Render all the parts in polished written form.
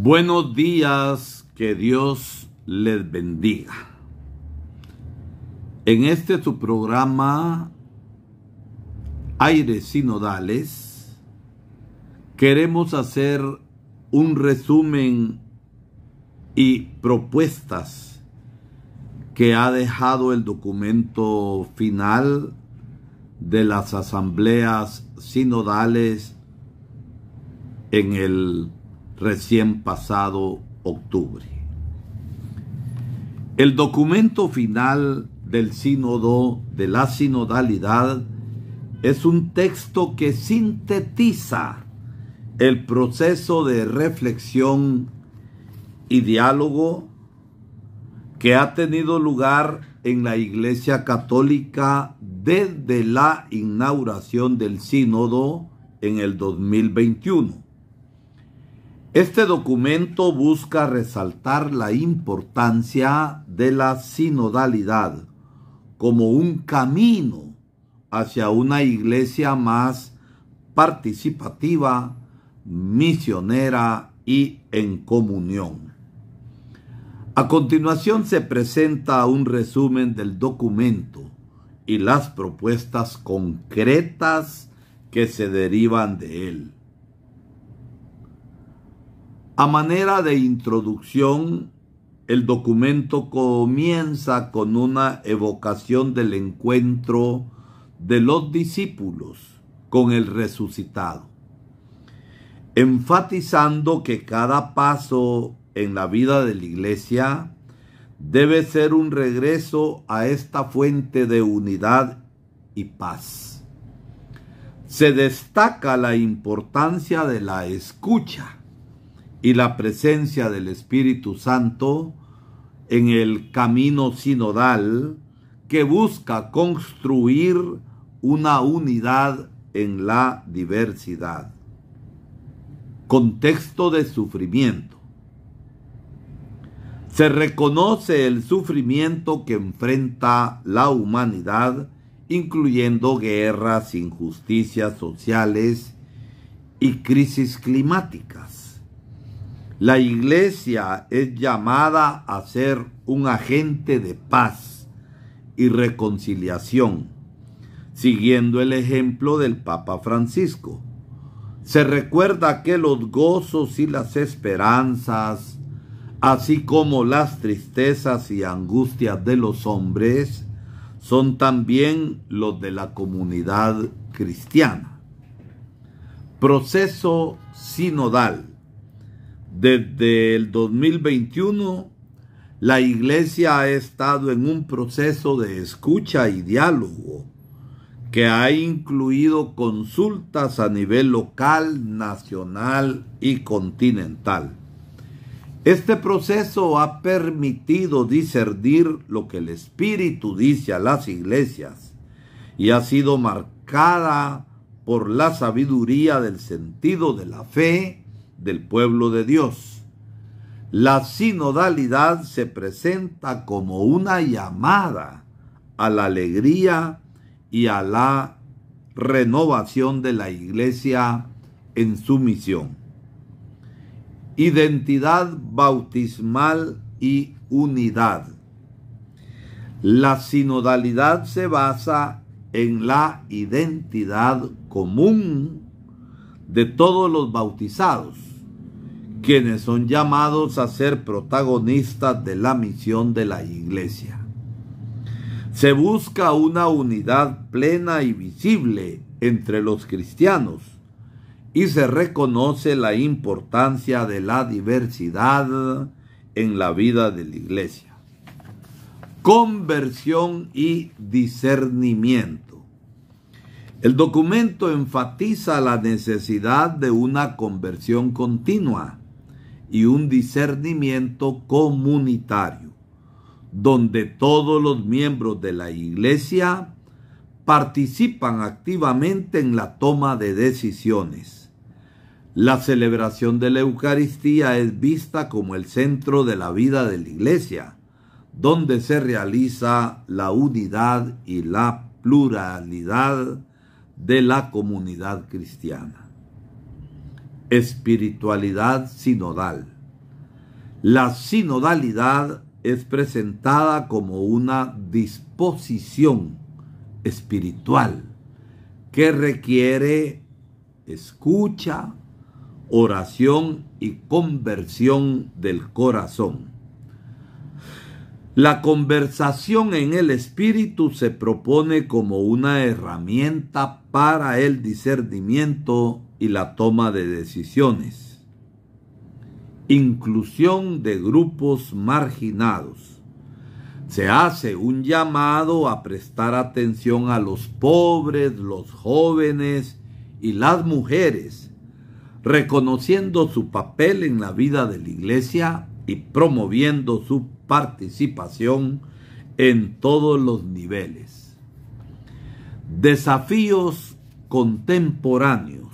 Buenos días, que Dios les bendiga. En este su programa Aires Sinodales queremos hacer un resumen y propuestas que ha dejado el documento final de las asambleas sinodales en el recién pasado octubre. El documento final del sínodo de la sinodalidad es un texto que sintetiza el proceso de reflexión y diálogo que ha tenido lugar en la Iglesia Católica desde la inauguración del sínodo en el 2021. Este documento busca resaltar la importancia de la sinodalidad como un camino hacia una iglesia más participativa, misionera y en comunión. A continuación se presenta un resumen del documento y las propuestas concretas que se derivan de él. A manera de introducción, el documento comienza con una evocación del encuentro de los discípulos con el resucitado, enfatizando que cada paso en la vida de la Iglesia debe ser un regreso a esta fuente de unidad y paz. Se destaca la importancia de la escucha y la presencia del Espíritu Santo en el camino sinodal que busca construir una unidad en la diversidad. Contexto de sufrimiento. Se reconoce el sufrimiento que enfrenta la humanidad, incluyendo guerras, injusticias sociales y crisis climáticas. La Iglesia es llamada a ser un agente de paz y reconciliación, siguiendo el ejemplo del Papa Francisco. Se recuerda que los gozos y las esperanzas, así como las tristezas y angustias de los hombres, son también los de la comunidad cristiana. Proceso sinodal. Desde el 2021, la Iglesia ha estado en un proceso de escucha y diálogo que ha incluido consultas a nivel local, nacional y continental. Este proceso ha permitido discernir lo que el Espíritu dice a las iglesias y ha sido marcada por la sabiduría del sentido de la fe del pueblo de Dios. La sinodalidad se presenta como una llamada a la alegría y a la renovación de la Iglesia en su misión. Identidad bautismal y unidad. La sinodalidad se basa en la identidad común de todos los bautizados, quienes son llamados a ser protagonistas de la misión de la Iglesia. Se busca una unidad plena y visible entre los cristianos y se reconoce la importancia de la diversidad en la vida de la Iglesia. Conversión y discernimiento. El documento enfatiza la necesidad de una conversión continua y un discernimiento comunitario, donde todos los miembros de la Iglesia participan activamente en la toma de decisiones. La celebración de la Eucaristía es vista como el centro de la vida de la Iglesia, donde se realiza la unidad y la pluralidad de la comunidad cristiana. Espiritualidad sinodal. La sinodalidad es presentada como una disposición espiritual que requiere escucha, oración y conversión del corazón. La conversación en el Espíritu se propone como una herramienta para el discernimiento y la toma de decisiones. Inclusión de grupos marginados. Se hace un llamado a prestar atención a los pobres, los jóvenes y las mujeres, reconociendo su papel en la vida de la Iglesia y promoviendo su participación en todos los niveles. Desafíos contemporáneos.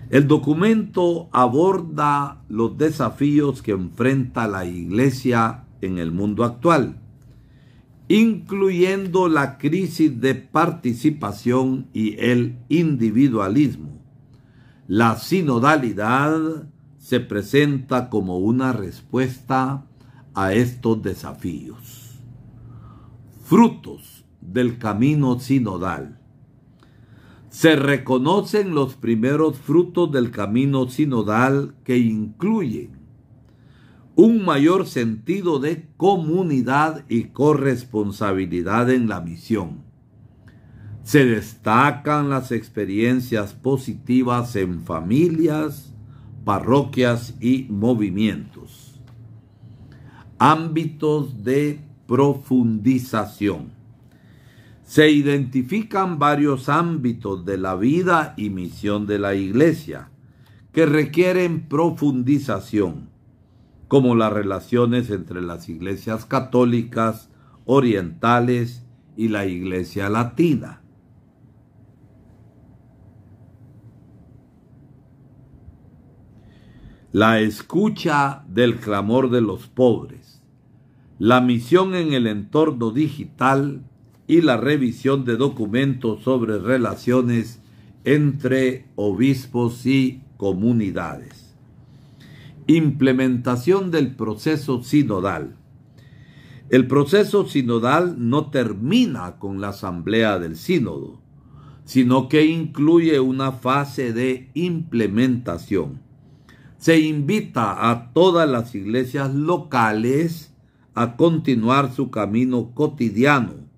El documento aborda los desafíos que enfrenta la Iglesia en el mundo actual, incluyendo la crisis de participación y el individualismo. La sinodalidad se presenta como una respuesta a estos desafíos. Frutos del camino sinodal. Se reconocen los primeros frutos del camino sinodal, que incluyen un mayor sentido de comunidad y corresponsabilidad en la misión. Se destacan las experiencias positivas en familias, parroquias y movimientos. Ámbitos de profundización. Se identifican varios ámbitos de la vida y misión de la Iglesia que requieren profundización, como las relaciones entre las iglesias católicas, orientales y la Iglesia latina. La escucha del clamor de los pobres, la misión en el entorno digital y la revisión de documentos sobre relaciones entre obispos y comunidades. Implementación del proceso sinodal. El proceso sinodal no termina con la asamblea del sínodo, sino que incluye una fase de implementación. Se invita a todas las iglesias locales a continuar su camino cotidiano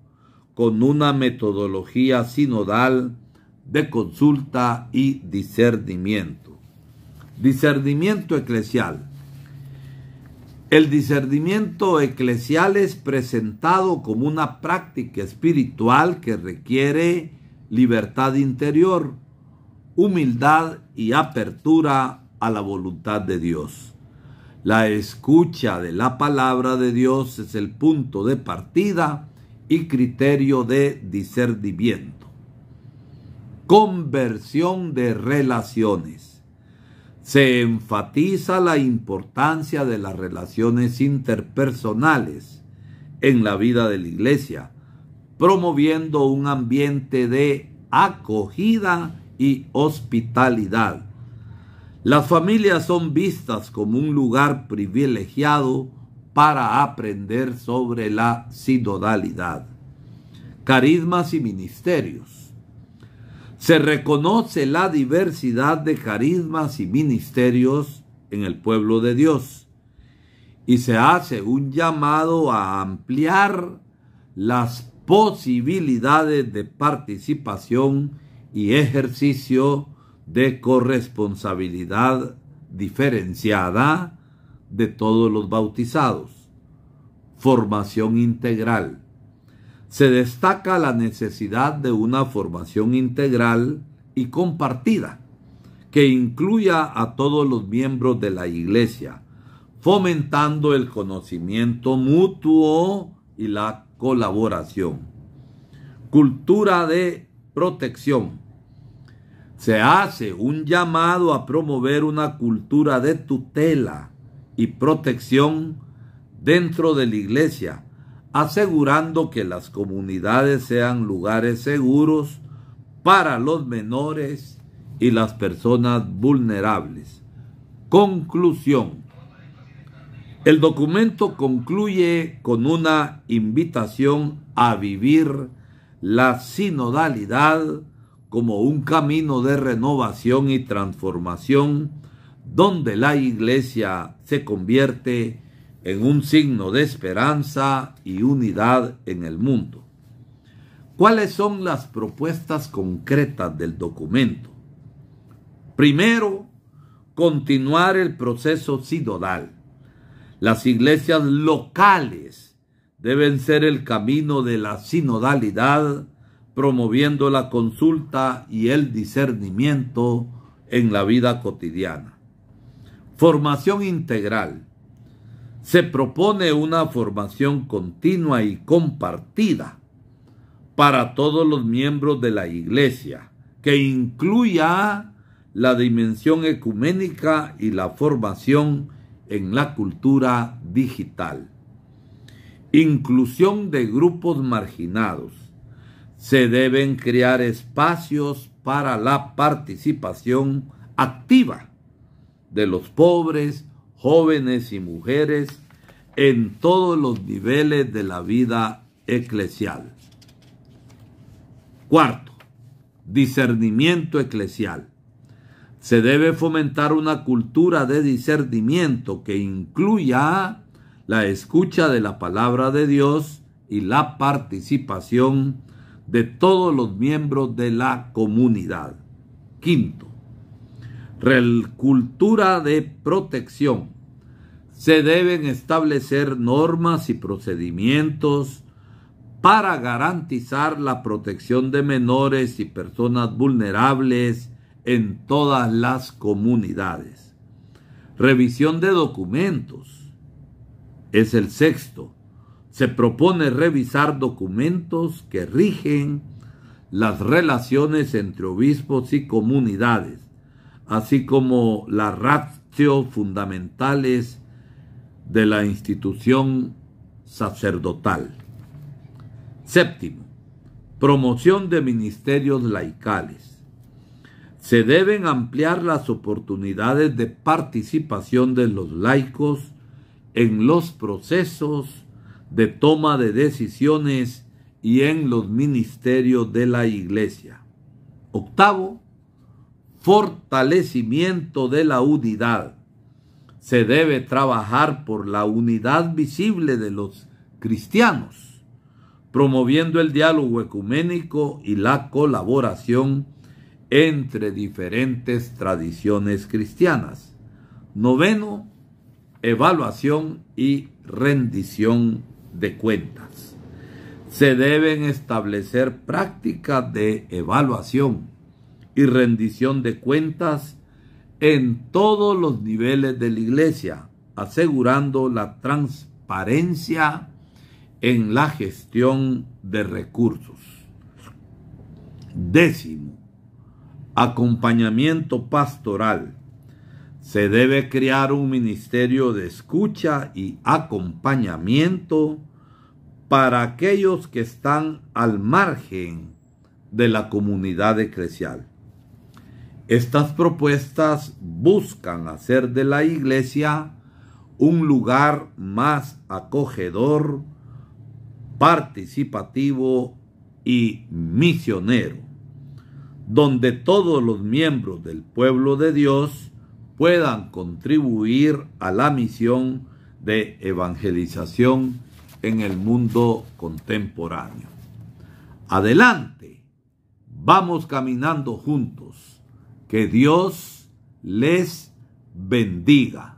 con una metodología sinodal de consulta y discernimiento. Discernimiento eclesial. El discernimiento eclesial es presentado como una práctica espiritual que requiere libertad interior, humildad y apertura a la voluntad de Dios. La escucha de la palabra de Dios es el punto de partida y criterio de discernimiento. Conversión de relaciones. Se enfatiza la importancia de las relaciones interpersonales en la vida de la Iglesia, promoviendo un ambiente de acogida y hospitalidad. Las familias son vistas como un lugar privilegiado para aprender sobre la sinodalidad. Carismas y ministerios. Se reconoce la diversidad de carismas y ministerios en el pueblo de Dios y se hace un llamado a ampliar las posibilidades de participación y ejercicio de corresponsabilidad diferenciada de todos los bautizados. Formación integral. Se destaca la necesidad de una formación integral y compartida que incluya a todos los miembros de la Iglesia, fomentando el conocimiento mutuo y la colaboración. Cultura de protección. Se hace un llamado a promover una cultura de tutela y protección dentro de la Iglesia, asegurando que las comunidades sean lugares seguros para los menores y las personas vulnerables. Conclusión. El documento concluye con una invitación a vivir la sinodalidad como un camino de renovación y transformación, donde la Iglesia se convierte en un signo de esperanza y unidad en el mundo. ¿Cuáles son las propuestas concretas del documento? Primero, continuar el proceso sinodal. Las iglesias locales deben ser el camino de la sinodalidad, promoviendo la consulta y el discernimiento en la vida cotidiana. Formación integral. Se propone una formación continua y compartida para todos los miembros de la Iglesia, que incluya la dimensión ecuménica y la formación en la cultura digital. Inclusión de grupos marginados. Se deben crear espacios para la participación activa de los pobres, jóvenes y mujeres en todos los niveles de la vida eclesial. Cuarto, discernimiento eclesial. Se debe fomentar una cultura de discernimiento que incluya la escucha de la palabra de Dios y la participación de todos los miembros de la comunidad. Quinto, cultura de protección. Se deben establecer normas y procedimientos para garantizar la protección de menores y personas vulnerables en todas las comunidades. Revisión de documentos. Es el sexto. Se propone revisar documentos que rigen las relaciones entre obispos y comunidades, así como las ratio fundamentales de la institución sacerdotal. Séptimo, promoción de ministerios laicales. Se deben ampliar las oportunidades de participación de los laicos en los procesos de toma de decisiones y en los ministerios de la Iglesia. Octavo, fortalecimiento de la unidad. Se debe trabajar por la unidad visible de los cristianos, promoviendo el diálogo ecuménico y la colaboración entre diferentes tradiciones cristianas. Noveno, evaluación y rendición de cuentas. Se deben establecer prácticas de evaluación y rendición de cuentas en todos los niveles de la Iglesia, asegurando la transparencia en la gestión de recursos. Décimo, acompañamiento pastoral. Se debe crear un ministerio de escucha y acompañamiento para aquellos que están al margen de la comunidad eclesial. Estas propuestas buscan hacer de la Iglesia un lugar más acogedor, participativo y misionero, donde todos los miembros del pueblo de Dios puedan contribuir a la misión de evangelización en el mundo contemporáneo. Adelante, vamos caminando juntos. Que Dios les bendiga.